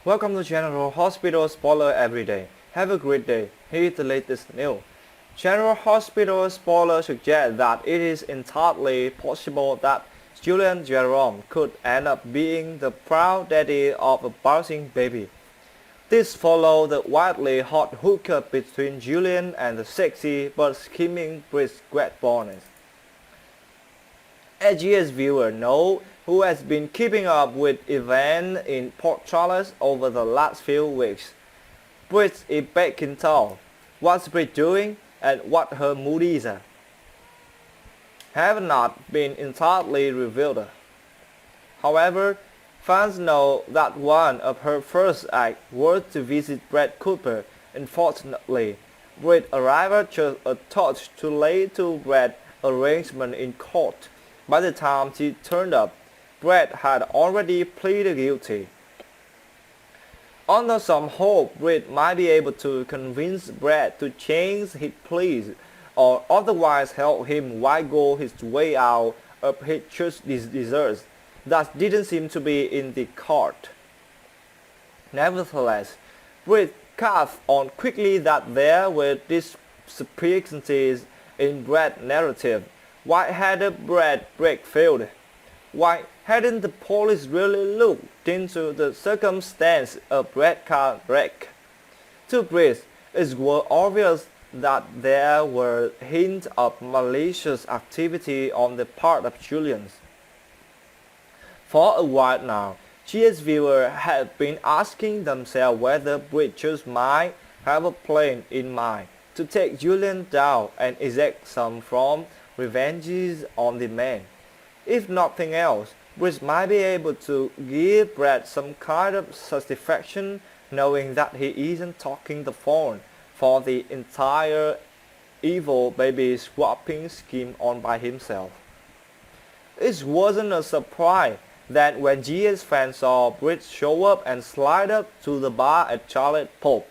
Welcome to General Hospital Spoiler Everyday. Have a great day. Here is the latest news. General Hospital Spoiler suggests that it is entirely possible that Julian Jerome could end up being the proud daddy of a bouncing baby. This follows the widely hot hookup between Julian and the sexy but scheming Britt Bonus. As GS viewers know, who has been keeping up with events in Port Charles over the last few weeks. Britt is back in town. What's Britt doing and what her moodies are have not been entirely revealed. However, fans know that one of her first acts was to visit Brad Cooper. Unfortunately, Britt arrived just a touch too late to Brad's arraignment in court. By the time she turned up, Brad had already pleaded guilty. Under some hope, Britt might be able to convince Brad to change his plea or otherwise help him wiggle his way out of his church deserts. That didn't seem to be in the card. Nevertheless, Britt cast on quickly that there were discrepancies in Brad's narrative. Why had Brad break failed? Why hadn't the police really looked into the circumstance of Brad's car wreck? To Britt, it was obvious that there were hints of malicious activity on the part of Julian. For a while now, GS viewers have been asking themselves whether Britt just might have a plan in mind to take Julian down and exact some from revenges on the man. If nothing else, Britt might be able to give Brad some kind of satisfaction knowing that he isn't talking the phone for the entire evil baby swapping scheme on by himself. It wasn't a surprise that when GS fans saw Britt show up and slide up to the bar at Charlotte Pub,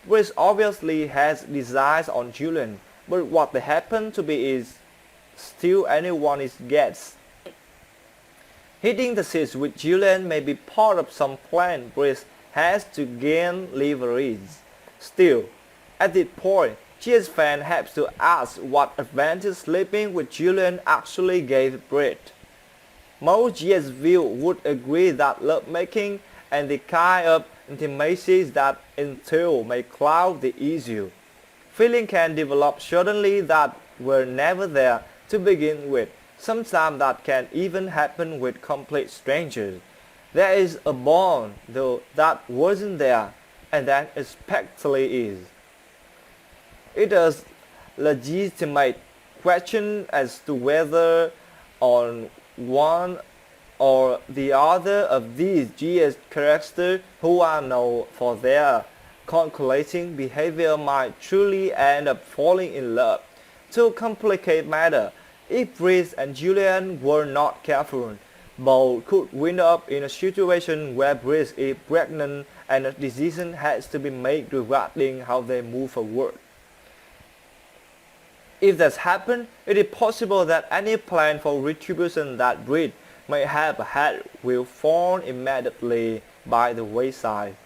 Britt obviously has designs on Julian, but what happened to be is still anyone's guess. Hitting the seats with Julian may be part of some plan Britt has to gain leverage. Still, at this point, GS fans have to ask what advantage sleeping with Julian actually gave Britt. Most GS viewers would agree that lovemaking and the kind of intimacies that entail may cloud the issue. Feelings can develop suddenly that were never there to begin with. Sometimes that can even happen with complete strangers. There is a bond, though, that wasn't there, and that especially is. It is legitimate question as to whether on one or the other of these GS characters who are known for their calculating behavior might truly end up falling in love. To complicate matters, if Britt and Julian were not careful, both could wind up in a situation where Britt is pregnant and a decision has to be made regarding how they move forward. If that happens, it is possible that any plan for retribution that Britt may have had will fall immediately by the wayside.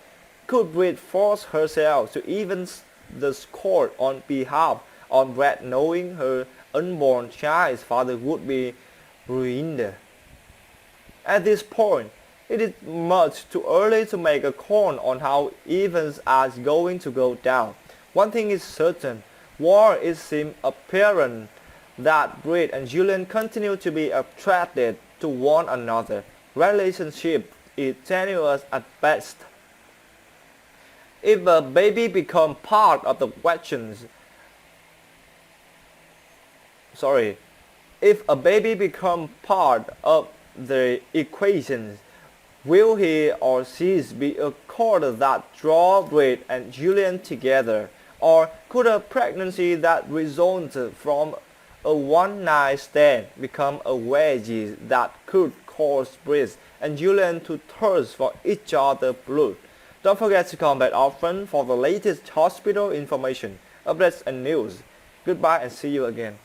Could Britt force herself to even the court on behalf of Brad knowing her unborn child's father would be ruined? At this point, it is much too early to make a call on how events are going to go down. One thing is certain, while it seems apparent that Britt and Julian continue to be attracted to one another, relationship is tenuous at best. If a baby becomes part of the questions, if a baby becomes part of the equations, will he or she be a cord that draws Britt and Julian together, or could a pregnancy that results from a one-night stand become a wedge that could cause Britt and Julian to thirst for each other's blood? Don't forget to comment often for the latest hospital information, updates and news. Goodbye and see you again.